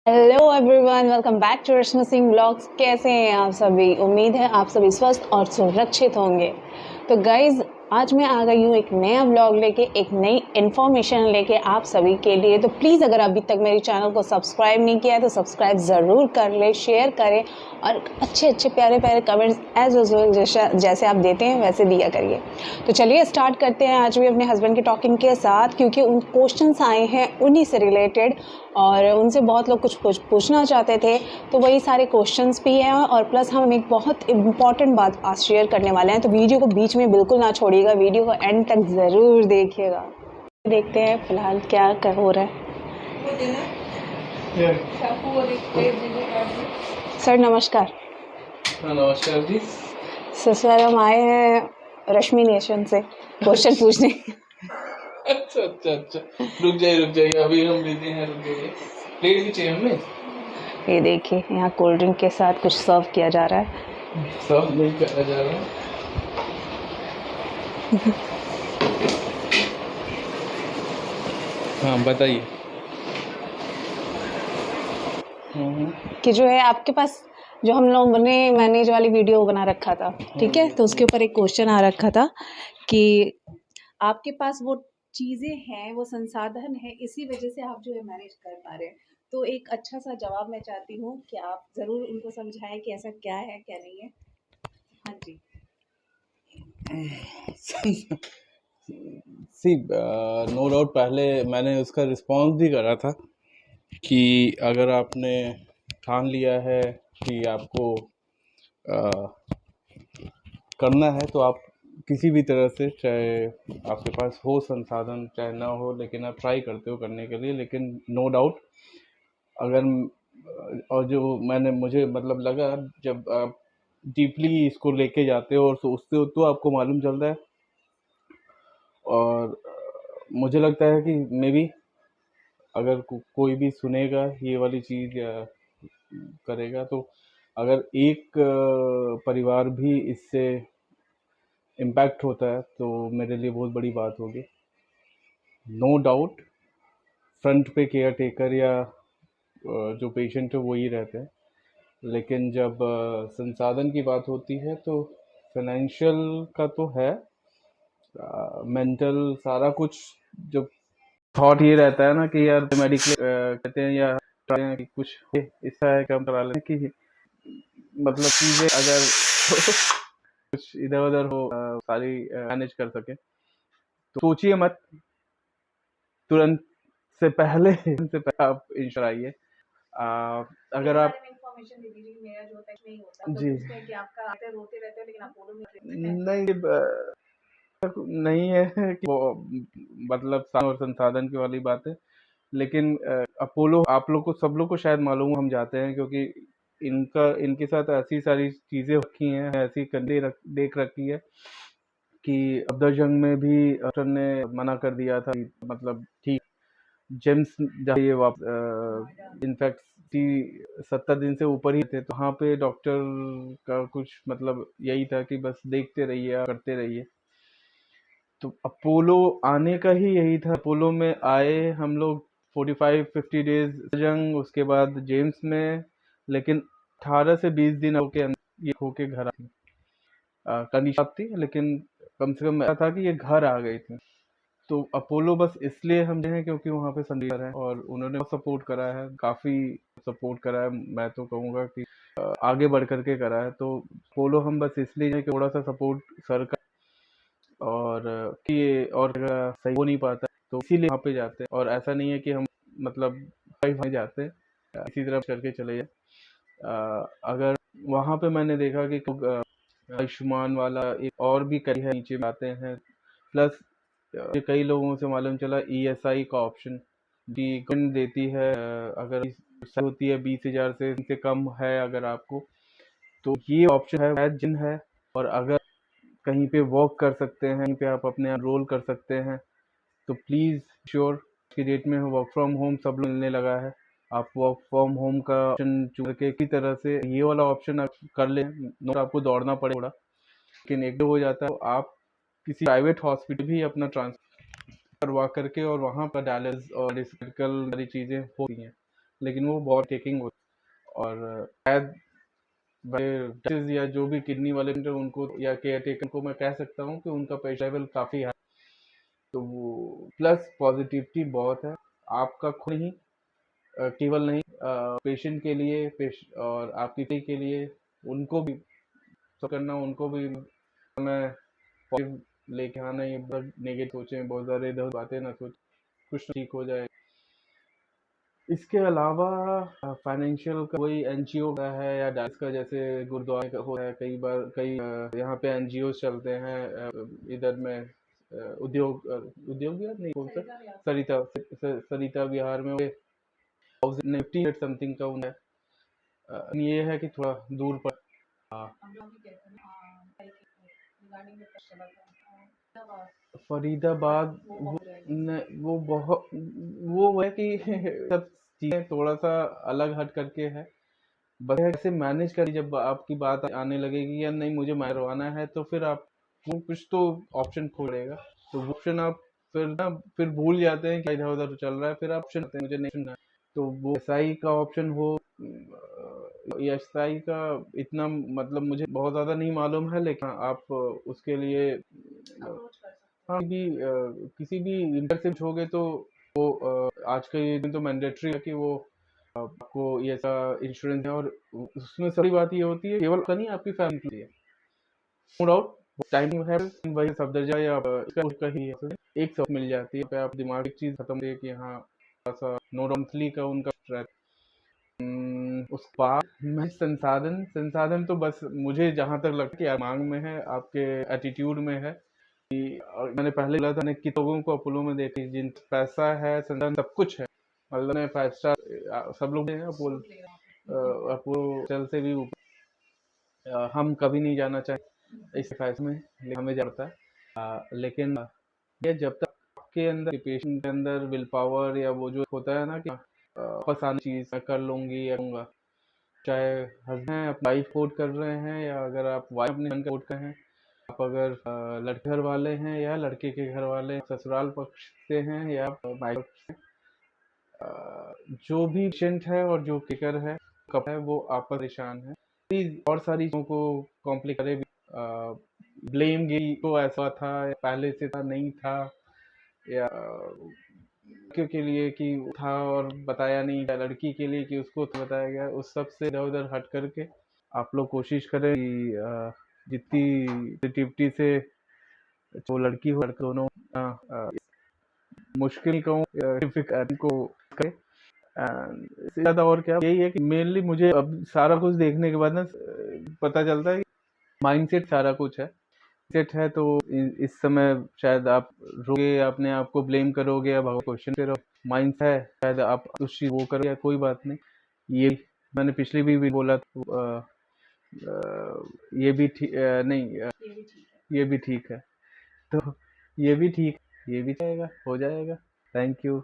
Hello everyone, welcome back to Rashmi Singh blogs. कैसे हैं आप सभी? उम्मीद है आप सभी स्वस्थ और सुरक्षित होंगे। तो गाइज, आज मैं आ गई हूँ एक नया ब्लॉग लेके, एक नई इन्फॉर्मेशन लेके आप सभी के लिए। तो प्लीज़ अगर अभी तक मेरे चैनल को सब्सक्राइब नहीं किया है तो सब्सक्राइब ज़रूर कर ले, शेयर करें और अच्छे अच्छे प्यारे प्यारे कमेंट्स एज यूजुअल जैसे आप देते हैं वैसे दिया करिए। तो चलिए स्टार्ट करते हैं आज भी अपने हस्बैंड की टॉकिंग के साथ, क्योंकि उन क्वेश्चंस आए हैं उन्हीं से रिलेटेड और उनसे बहुत लोग कुछ पूछना चाहते थे। तो वही सारे क्वेश्चंस भी हैं और प्लस हम एक बहुत इम्पॉर्टेंट बात आज शेयर करने वाले हैं। तो वीडियो को बीच में बिल्कुल ना छोड़िएगा, वीडियो को एंड तक ज़रूर देखिएगा। देखते हैं फिलहाल क्या हो रहा है। सर नमस्कार। नमस्कार जी। सर हम आए हैं रश्मि नेशन से क्वेश्चन पूछने। अच्छा रुक जाइए अभी हम बिजी हैं, रुक जाइए। प्लेट भी चाहिए हमें। ये देखिए, यहाँ कोल्ड ड्रिंक के साथ कुछ सर्व किया जा रहा है। सब नहीं करा जा रहा है। हाँ बताइए। कि जो है आपके पास, जो हम लोगों ने मैनेज वाली वीडियो बना रखा था, ठीक है, तो उसके ऊपर एक क्वेश्चन आ रखा था कि आपके पास वो चीज़ें हैं, वो संसाधन है, इसी वजह से आप जो है मैनेज कर पा रहे हैं। तो एक अच्छा सा जवाब मैं चाहती हूँ कि आप ज़रूर उनको समझाएं कि ऐसा क्या है क्या नहीं है। हाँ जी। सी नो डाउट, पहले मैंने उसका रिस्पॉन्स भी करा था कि अगर आपने ठान लिया है कि आपको करना है तो आप किसी भी तरह से, चाहे आपके पास हो संसाधन चाहे ना हो, लेकिन आप ट्राई करते हो करने के लिए। लेकिन नो डाउट अगर और जो मुझे मतलब लगा, जब आप डीपली इसको लेके जाते हो और सोचते हो तो आपको मालूम चलता है। और मुझे लगता है कि मे बी अगर कोई भी सुनेगा ये वाली चीज़ या करेगा, तो अगर एक परिवार भी इससे इम्पैक्ट होता है तो मेरे लिए बहुत बड़ी बात होगी। नो डाउट फ्रंट पे केयर टेकर या जो पेशेंट है वो ही रहते हैं, लेकिन जब संसाधन की बात होती है तो फाइनेंशियल का तो है, मेंटल सारा कुछ। जब थॉट ये रहता है ना कि यार मेडिकल कहते हैं या कि कुछ ऐसा है काम करा लें कि मतलब चीज़ें अगर कुछ इधर उधर हो, सारी मैनेज कर सके, तो सोचिए मत, तुरंत से पहले आप इंश्योर आइए। अगर आप इन्फॉर्मेशन दे दीजिए, मेरा जो होता है नहीं होता, तो जी पूछते हैं कि आपका आते रोते रहते हो लेकिन आप बोलो नहीं, नहीं है कि वो मतलब और संसाधन की वाली बात है। लेकिन अपोलो आप लोग को, सब लोग को शायद मालूम, हम जाते हैं क्योंकि इनके साथ ऐसी सारी चीज़ें रखी हैं, ऐसी कंडीशन देख रखी है कि अफदरजंग में भी डॉक्टर ने मना कर दिया था कि मतलब ठीक जेम्स ये वापस, इनफैक्ट 70 दिन से ऊपर ही थे, तो वहाँ पे डॉक्टर का कुछ मतलब यही था कि बस देखते रहिए, करते रहिए। तो अपोलो आने का ही यही था। अपोलो में आए हम लोग 45-50 डेज जंग, उसके बाद जेम्स में, लेकिन 18 से 20 दिन ये होके घर आ गई। कंडीशन थी, लेकिन कम से कम ऐसा था कि ये घर आ गई थी। तो अपोलो बस इसलिए हम गए हैं क्योंकि वहाँ पे संदीप है और उन्होंने सपोर्ट करा है, काफ़ी सपोर्ट करा है। मैं तो कहूँगा कि आगे बढ़ करके करा है। तो अपोलो हम बस इसलिए हैं कि थोड़ा सा सपोर्ट सर का, और कि और सही हो नहीं पाता तो इसीलिए वहाँ पे जाते हैं। और ऐसा नहीं है कि हम मतलब वहीं जाते हैं, इसी तरह करके चले जाए। अगर वहाँ पे मैंने देखा कि आयुष्मान वाला एक और भी कई है, नीचे आते हैं, प्लस कई लोगों से मालूम चला ईएसआई का ऑप्शन भी गवर्नमेंट देती है। अगर होती है 20,000 से कम है अगर आपको, तो ये ऑप्शन है जिन है। और अगर कहीं पे वर्क कर सकते हैं, कहीं पे आप अपने रोल कर सकते हैं, तो प्लीज़ श्योर की डेट में वर्क फ्रॉम होम सब लोग मिलने लगा है। आप वर्क फ्रॉम होम का ऑप्शन चुन के किसी तरह से ये वाला ऑप्शन आप कर लें। नो आपको दौड़ना पड़े थोड़ा, लेकिन एक दो हो जाता है तो आप किसी प्राइवेट हॉस्पिटल भी अपना ट्रांसफर करवा करके और वहाँ पर डायलिसिस और मेडिकल सारी चीज़ें होती हैं। लेकिन वो बहुत टेकिंग होती, और शायद डॉक्टर्स या जो भी किडनी वाले डॉक्टर उनको या केयर टेकर को मैं कह सकता हूँ कि उनका प्रेशर लेवल काफ़ी हाई। तो वो प्लस पॉजिटिविटी बहुत है, आपका खुद ही केवल नहीं पेशेंट के लिए और आपकी फैमिली के लिए, उनको भी तो करना, उनको भी मैं पॉजिटिव लेके आना, ये नेगेटिव सोचें, बहुत ज़्यादा इधर बातें ना सोच, कुछ ठीक हो जाए। इसके अलावा फाइनेंशियल का कोई एनजीओ का है या डाइस का, जैसे गुरुद्वारा का होता है कई बार, कई यहाँ पे एनजीओ चलते हैं इधर में उद्योग उद्योग विहार नहीं कौन सा, सरिता विहार में 50 समथिंग का उन्हें ये है कि थोड़ा दूर पर फरीदाबाद वो बहुत वो है कि सब चीज़ें थोड़ा सा अलग हट करके है, बस ऐसे मैनेज करिए। जब आपकी बात आने लगेगी या नहीं मुझे मारवाना है, तो फिर आप वो कुछ तो ऑप्शन खोलेगा, तो वो ऑप्शन आप फिर भूल जाते हैं कि इधर उधर चल रहा है, फिर आप ऑप्शन मुझे नहीं सुनना है। तो वो एसआई का ऑप्शन हो या एसआई का, इतना मतलब मुझे बहुत ज़्यादा नहीं मालूम है, लेकिन आप उसके लिए हाँ भी किसी भी इंटर से होगे तो वो आज के ये दिन तो मैंडेटरी है कि वो आपको ये ऐसा इंश्योरेंस है, और उसमें सारी बात ये होती है केवल का नहीं, आपकी फैमिली के लिए नो डाउट टाइम है, वही सब दर्जा या इसका ही है, एक सब मिल जाती है पे आप दिमाग एक चीज खत्म है कि हाँ ऐसा नो मंथली का उनका रहता। उस बाद में संसाधन संसाधन तो बस मुझे जहां तक लगता है कि आप मांग में है, आपके एटीट्यूड में है। और मैंने पहले बोला था कि लोगों को अपोलो में देखी जिन पैसा है, संसाधन सब कुछ है, मतलब मैं 5 स्टार सब लोग हैं अपोलो, अपोलो चल से भी ऊपर हम कभी नहीं जाना चाहें इस फैसले में, लेकिन हमें जाता है। लेकिन ये जब तक आपके अंदर पेशेंट के अंदर विल पावर या वो जो होता है ना कि वापस आने चीज मैं कर लूंगी या करूंगा, चाहे हस्बैंड वाइफ कोर्ट कर रहे हैं या अगर आप वाइफ अपने हस्बैंड कोर्ट कर रहे हैं, आप अगर लड़के घर वाले हैं या लड़के के घर वाले ससुराल पक्ष से हैं या मायके पक्ष से, जो भी पेशेंट है और जो किकर है कप है वो आपस परेशान है। प्लीज और सारी चीजों को कॉम्प्लिकेट करे, ब्लेम गेम को ऐसा था या पहले से था नहीं था, या लड़कियों के लिए कि था और बताया नहीं, या लड़की के लिए कि उसको तो बताया गया, उस सब से इधर उधर हट करके आप लोग कोशिश करें कि जितनी पॉजिटिविटी से जो लड़की हो लड़का दोनों मुश्किल को करें। इससे ज्यादा और क्या, यही है कि मेनली मुझे अब सारा कुछ देखने के बाद ना पता चलता है माइंडसेट सारा कुछ है। सेट है तो इस समय शायद आप रोगे, अपने आप को ब्लेम करोगे या भगवान क्वेश्चन करो, माइंड है शायद आप उस चीज वो करो या कोई बात नहीं। ये मैंने पिछली भी बोला तो ये भी ठीक नहीं ये भी ठीक है, तो ये भी ठीक, ये भी जाएगा, हो जाएगा। Thank you.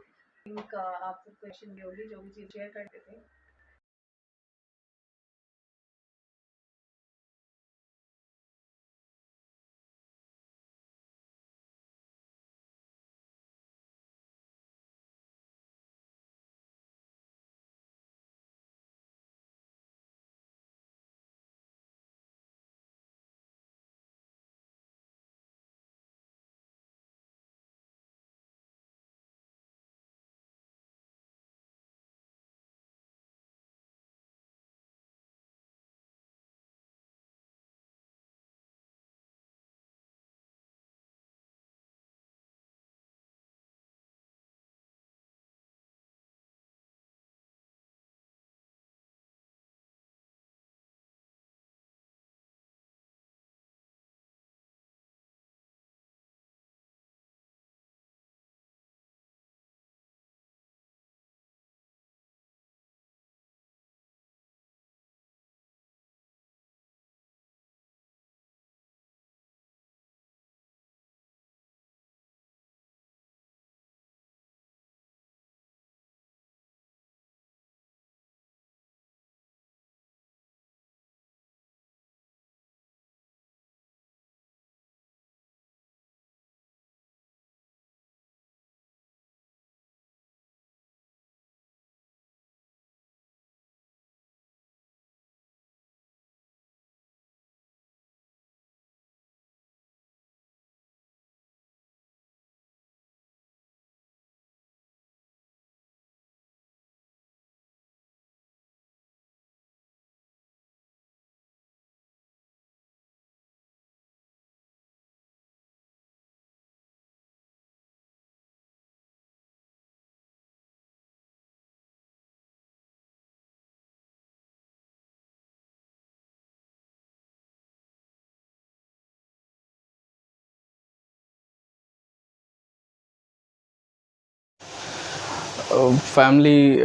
फैमिली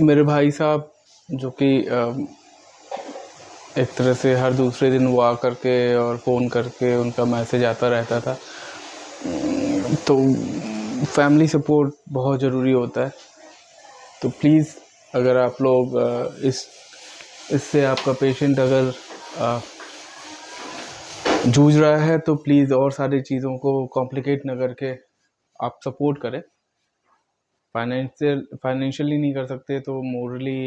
मेरे भाई साहब जो कि एक तरह से हर दूसरे दिन वो आ करके और फ़ोन करके उनका मैसेज आता रहता था। तो फैमिली सपोर्ट बहुत ज़रूरी होता है। तो प्लीज़ अगर आप लोग इससे आपका पेशेंट अगर जूझ रहा है तो प्लीज़ और सारी चीज़ों को कॉम्प्लिकेट ना करके आप सपोर्ट करें। फाइनेंशियली नहीं कर सकते तो मोरली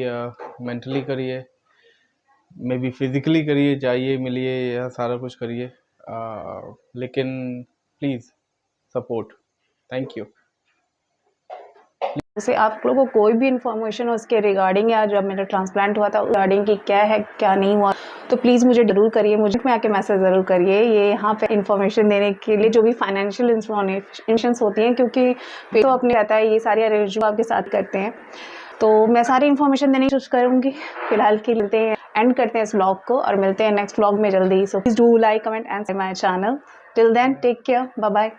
मेंटली करिए, मे बी फिज़िकली करिए, जाइए मिलिए या सारा कुछ करिए, लेकिन प्लीज़ सपोर्ट। Thank you. जैसे आप लोगों को कोई भी इन्फॉर्मेशन हो उसके रिगार्डिंग या जब मेरा ट्रांसप्लांट हुआ था रिगार्डिंग कि क्या है क्या नहीं हुआ, तो प्लीज़ मुझे ज़रूर करिए, मुझे में आके मैसेज ज़रूर करिए। ये यहाँ पे इन्फॉर्मेशन देने के लिए जो भी फाइनेंशियल इंफॉर्मेशन होती हैं, क्योंकि तो अपने रहता है ये सारी अरेंजमेंट आपके साथ करते हैं, तो मैं सारी इन्फॉर्मेशन देने की कोशिश करूँगी। फिलहाल के मिलते हैं, एंड करते हैं इस व्लॉग को और मिलते हैं नेक्स्ट व्लॉग में जल्दी। So please do like, comment and my channel. Till then take care, bye bye.